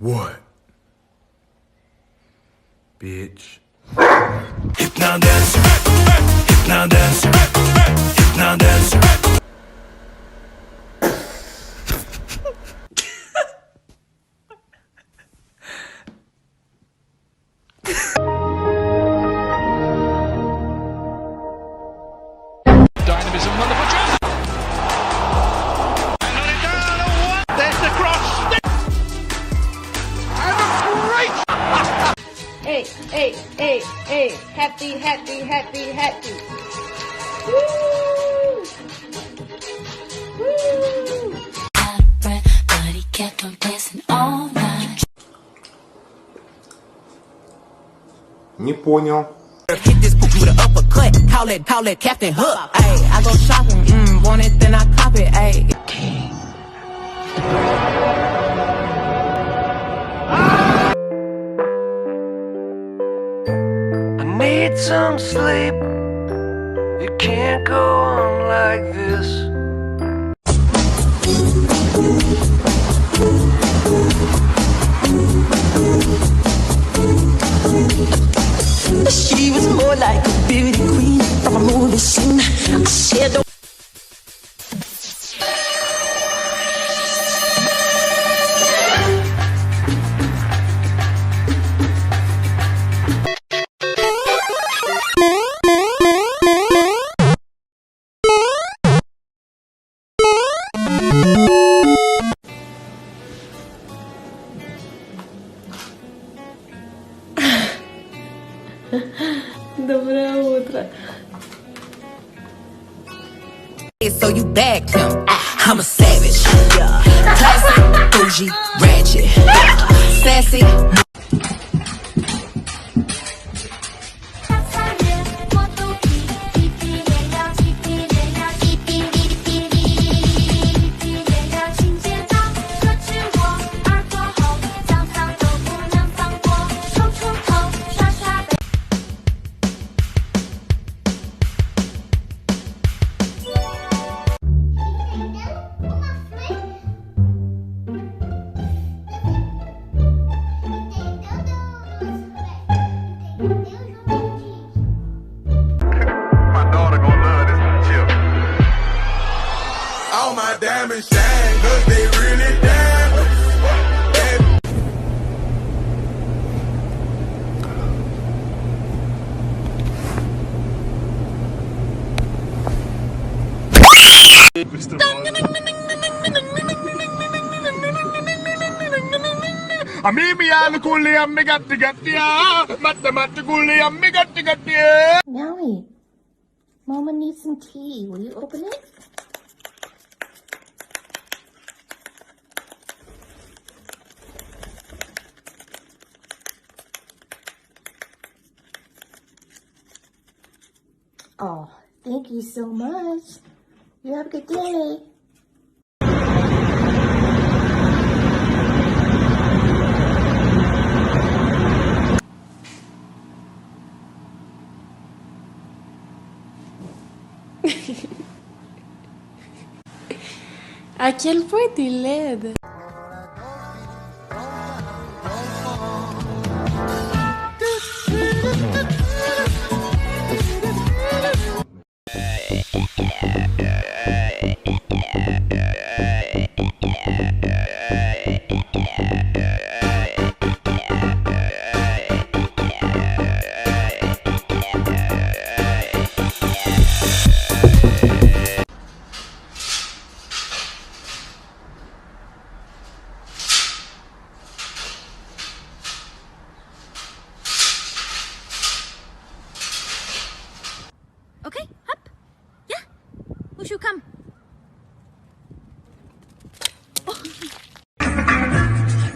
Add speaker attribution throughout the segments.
Speaker 1: What? Bitch. If now dance, if now dance, if now dance.
Speaker 2: Dynamism, wonderful jump. And let it down. There's the cross. And a great.
Speaker 3: Hey, hey, hey, hey, happy, happy, happy, happy. Woo! Woo!
Speaker 4: Out of breath, but he kept on dancing all night.
Speaker 5: Не понял.
Speaker 6: Hit this poop with an uppercut, call it Captain Hook. Ayy, I go shopping, want it, then I cop it, ayy.
Speaker 7: I need some sleep. You can't go on like this.
Speaker 6: She was more like a beauty queen from a movie scene. I shared the
Speaker 3: Доброе утро.
Speaker 6: so you bagged him. I'm a savage. Classy, bougie, ratchet, sassy.
Speaker 1: All my diamonds shine, cause they really diamonds.
Speaker 3: Meowie, Mama needs some tea. Will you open it? Oh, thank you so much. You have a good day.
Speaker 8: À quel point t'es laide.
Speaker 4: Okay, up. Yeah. Who should come?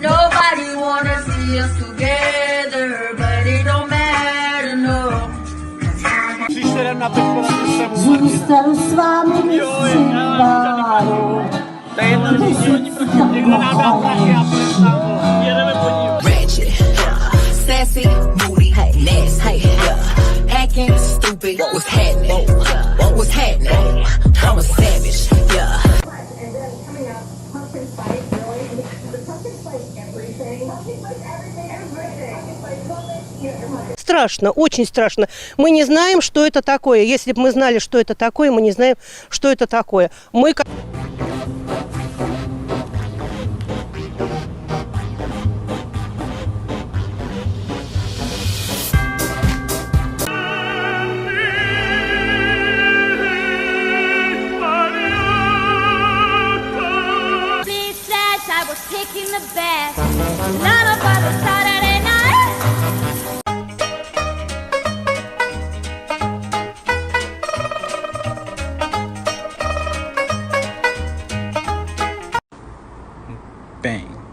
Speaker 4: Nobody wanna see us together, but it don't matter, no.
Speaker 3: Został z wami symbolu.
Speaker 6: Ratchet, sassy, moody, nasty, acting stupid. What's happening? What's happening? I'm a savage, yeah.
Speaker 9: Страшно, очень страшно. Мы не знаем, что это такое. Если бы мы знали, что это такое, мы не знаем, что это такое. Мы
Speaker 3: I was taking the bath. Not about the Saturday night.
Speaker 10: Bang.